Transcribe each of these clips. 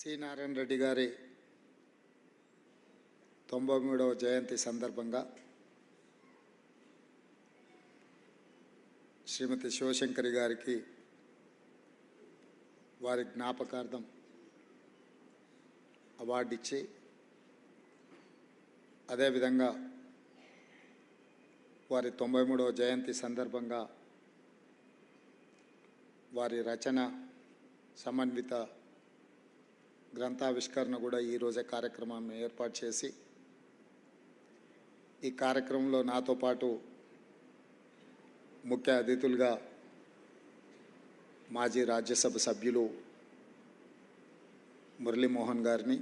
C Narayana Reddy గారి 93వ జయంతి సందర్భంగా శ్రీమతి శివశంకరి గారికి వారి జ్ఞాపకార్థం అవార్డు ఇచ్చి అదేవిధంగా వారి 93వ జయంతి సందర్భంగా వారి రచన సమన్విత గ్రంథావిష్కరణ కూడా ఈరోజే కార్యక్రమాన్ని ఏర్పాటు చేసి ఈ కార్యక్రమంలో నాతో పాటు ముఖ్య అతిథులుగా మాజీ రాజ్యసభ సభ్యులు మురళీమోహన్ గారిని,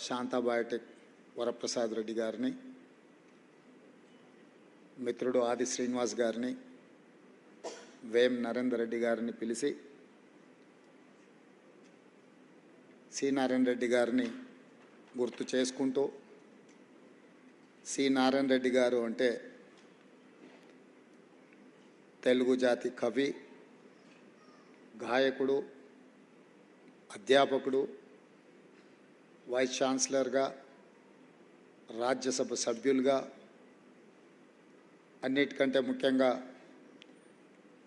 శాంతా బయోటెక్ వరప్రసాద్ రెడ్డి గారిని, మిత్రుడు ఆది శ్రీనివాస్ గారిని, వేం నరేందర్ రెడ్డి గారిని పిలిచి సి నారాయణ రెడ్డి గారిని గుర్తు చేసుకుంటూ, సి నారాయణ రెడ్డి గారు అంటే తెలుగు జాతి కవి, గాయకుడు, అధ్యాపకుడు, వైస్ ఛాన్సలర్గా, రాజ్యసభ సభ్యులుగా, అన్నిటికంటే ముఖ్యంగా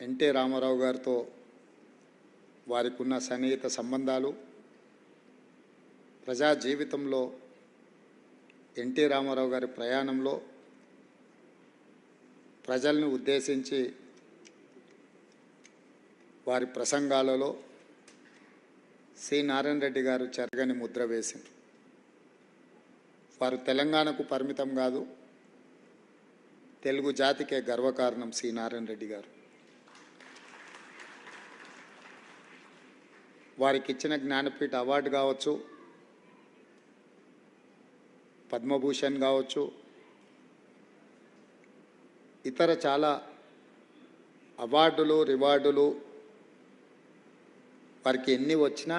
ఎన్టీ రామారావు గారితో వారికి ఉన్న సన్నిహిత సంబంధాలు, ప్రజా జీవితంలో ఎన్టీ రామారావు గారి ప్రయాణంలో ప్రజల్ని ఉద్దేశించి వారి ప్రసంగాలలో సి నారాయణ రెడ్డి గారు చెరగని ముద్ర వేసింది. వారు తెలంగాణకు పరిమితం కాదు, తెలుగు జాతికే గర్వకారణం సి నారాయణ రెడ్డి గారు. వారికి ఇచ్చిన జ్ఞానపీఠ అవార్డు కావచ్చు, పద్మభూషణ్ కావచ్చు, ఇతర చాలా అవార్డులు, రివార్డులు వారికి ఎన్ని వచ్చినా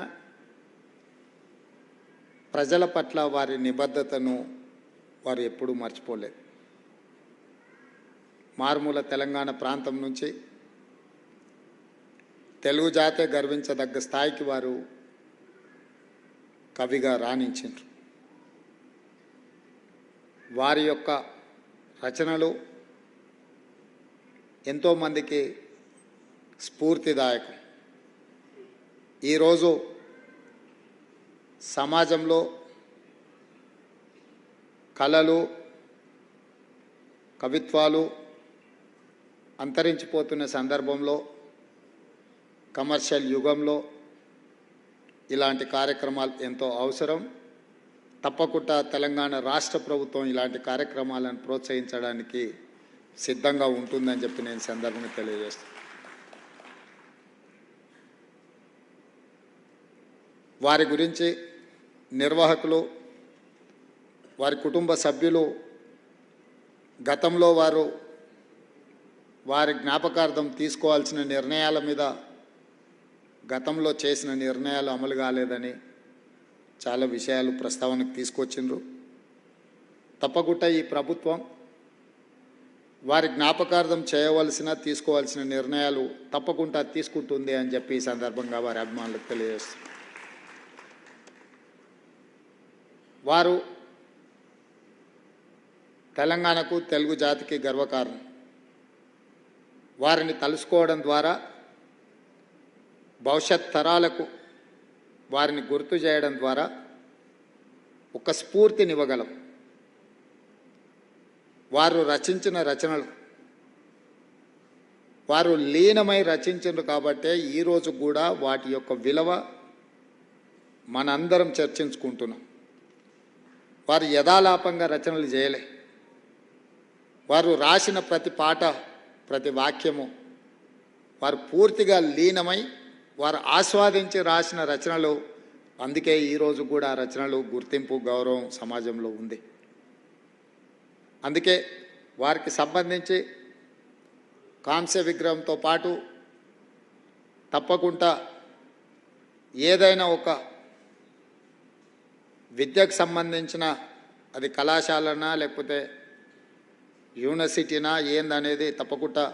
ప్రజల పట్ల వారి నిబద్ధతను వారు ఎప్పుడూ మర్చిపోలేదు. మారుమూల తెలంగాణ ప్రాంతం నుంచి తెలుగు జాతే గర్వించదగ్గ స్థాయికి వారు కవిగా రాణించారు. వారి యొక్క రచనలు ఎంతోమందికి స్ఫూర్తిదాయకం. ఈరోజు సమాజంలో కళలు, కవిత్వాలు అంతరించిపోతున్న సందర్భంలో, కమర్షియల్ యుగంలో ఇలాంటి కార్యక్రమాలు ఎంతో అవసరం. తప్పకుండా తెలంగాణ రాష్ట్ర ప్రభుత్వం ఇలాంటి కార్యక్రమాలను ప్రోత్సహించడానికి సిద్ధంగా ఉంటుందని చెప్పి నేను సందర్భంగా తెలియజేస్తాను. వారి గురించి నిర్వాహకులు, వారి కుటుంబ సభ్యులు గతంలో వారి జ్ఞాపకార్థం తీసుకోవాల్సిన నిర్ణయాల మీద గతంలో చేసిన నిర్ణయాలు అమలు కాలేదని చాలా విషయాలు ప్రస్తావనకు తీసుకొచ్చిండ్రు. తప్పకుండా ఈ ప్రభుత్వం వారి జ్ఞాపకార్థం చేయవలసిన, తీసుకోవాల్సిన నిర్ణయాలు తప్పకుండా తీసుకుంటుంది అని చెప్పి ఈ సందర్భంగా వారి అభిమానులకు తెలియజేస్తారు. వారు తెలంగాణకు, తెలుగు జాతికి గర్వకారణం. వారిని తలుసుకోవడం ద్వారా భవిష్యత్ తరాలకు వారిని గుర్తు చేయడం ద్వారా ఒక స్ఫూర్తినివ్వగలం. వారు రచించిన రచనలు వారు లీనమై రచించారు కాబట్టే ఈరోజు కూడా వాటి యొక్క విలువ మనందరం చర్చించుకుంటున్నాం. వారు యథాలాపంగా రచనలు చేయలే. వారు రాసిన ప్రతి పాట, ప్రతి వాక్యము వారు పూర్తిగా లీనమై వారు ఆస్వాదించి రాసిన రచనలు. అందుకే ఈరోజు కూడా రచనలు గుర్తింపు, గౌరవం సమాజంలో ఉంది. అందుకే వారికి సంబంధించి కాంస్య విగ్రహంతో పాటు తప్పకుండా ఏదైనా ఒక విద్యకు సంబంధించిన, అది కళాశాలనా లేకపోతే యూనివర్సిటీనా ఏందనేది తప్పకుండా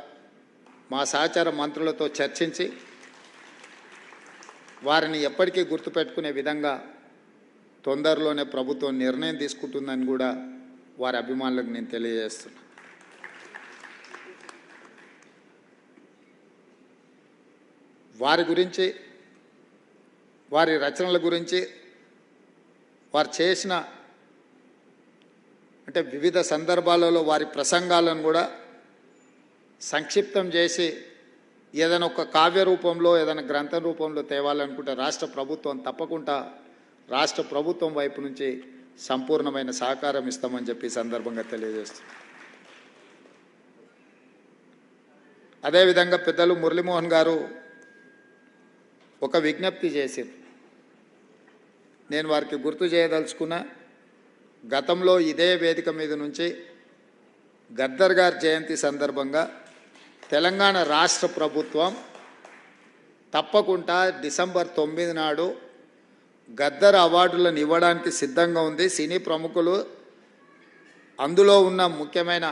మా సహచార మంత్రులతో చర్చించి వారిని ఎప్పటికీ గుర్తుపెట్టుకునే విధంగా తొందరలోనే ప్రభుత్వం నిర్ణయం తీసుకుంటుందని కూడా వారి అభిమానులకు నేను తెలియజేస్తున్నా. వారి గురించి, వారి రచనల గురించి, వారు చేసిన అంటే వివిధ సందర్భాలలో వారి ప్రసంగాలను కూడా సంక్షిప్తం చేసి ఏదైనా ఒక కావ్య రూపంలో, ఏదైనా గ్రంథ రూపంలో తేవాలనుకుంటే రాష్ట్ర ప్రభుత్వం తప్పకుండా రాష్ట్ర ప్రభుత్వం వైపు నుంచి సంపూర్ణమైన సహకారం ఇస్తామని చెప్పి సందర్భంగా తెలియజేస్తున్నాం. అదేవిధంగా పెద్దలు మురళీమోహన్ గారు ఒక విజ్ఞప్తి చేసింది. నేను వారికి గుర్తు చేయదలుచుకున్న, గతంలో ఇదే వేదిక మీద నుంచి గద్దర్ గారి జయంతి సందర్భంగా తెలంగాణ రాష్ట్ర ప్రభుత్వం తప్పకుండా డిసెంబర్ 9 నాడు గద్దర్ అవార్డులను ఇవ్వడానికి సిద్ధంగా ఉంది. సినీ ప్రముఖులు అందులో ఉన్న ముఖ్యమైన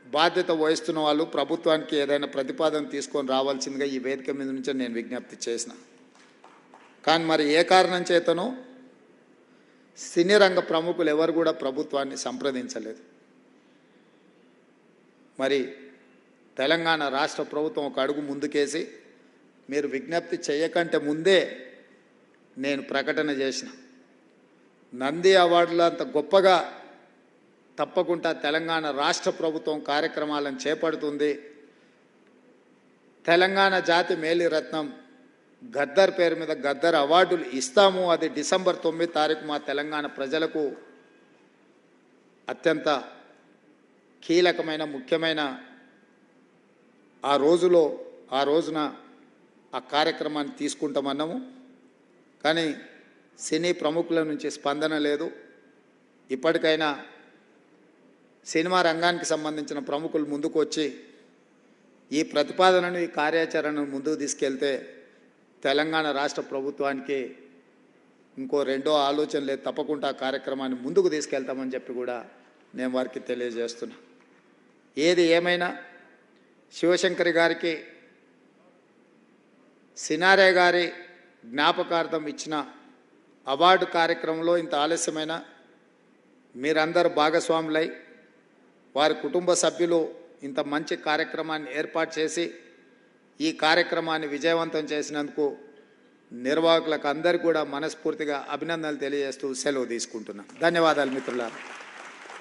బాధ్యత వహిస్తున్న వాళ్ళు ప్రభుత్వానికి ఏదైనా ప్రతిపాదన తీసుకొని రావాల్సిందిగా ఈ వేదిక మీద నుంచి నేను విజ్ఞప్తి చేసిన. కానీ మరి ఏ కారణం చేతనో సినీ రంగ ప్రముఖులు ఎవరు కూడా ప్రభుత్వాన్ని సంప్రదించలేదు. మరి తెలంగాణ రాష్ట్ర ప్రభుత్వం ఒక అడుగు ముందుకేసి మీరు విజ్ఞప్తి చేయకంటే ముందే నేను ప్రకటన చేసిన, నంది అవార్డులు అంత గొప్పగా తప్పకుండా తెలంగాణ రాష్ట్ర ప్రభుత్వం కార్యక్రమాలను చేపడుతుంది. తెలంగాణ జాతి మేలిరత్నం గద్దర్ పేరు మీద గద్దర్ అవార్డులు ఇస్తాము. అది డిసెంబర్ 9 తారీఖు మా తెలంగాణ ప్రజలకు అత్యంత కీలకమైన ముఖ్యమైన ఆ రోజున ఆ కార్యక్రమాన్ని తీసుకుంటామన్నాము. కానీ సినీ ప్రముఖుల నుంచి స్పందన లేదు. ఇప్పటికైనా సినిమా రంగానికి సంబంధించిన ప్రముఖులు ముందుకు వచ్చి ఈ ప్రతిపాదనను, ఈ కార్యాచరణను ముందుకు తీసుకెళ్తే తెలంగాణ రాష్ట్ర ప్రభుత్వానికి ఇంకో రెండో ఆలోచన లేదు. తప్పకుండా ఆ కార్యక్రమాన్ని ముందుకు తీసుకెళ్తామని చెప్పి కూడా నేను వారికి తెలియజేస్తున్నా. ఏది ఏమైనా శివశంకరి గారికి సినారే గారి జ్ఞాపకార్థం ఇచ్చిన అవార్డు కార్యక్రమంలో ఇంత ఆలస్యమైన మీరందరూ భాగస్వాములై వారి కుటుంబ సభ్యులు ఇంత మంచి కార్యక్రమాన్ని ఏర్పాటు చేసి ఈ కార్యక్రమాన్ని విజయవంతం చేసినందుకు నిర్వాహకులకు అందరికీ కూడా మనస్ఫూర్తిగా అభినందనలు తెలియజేస్తూ సెలవు తీసుకుంటున్నాను. ధన్యవాదాలు మిత్రులారా.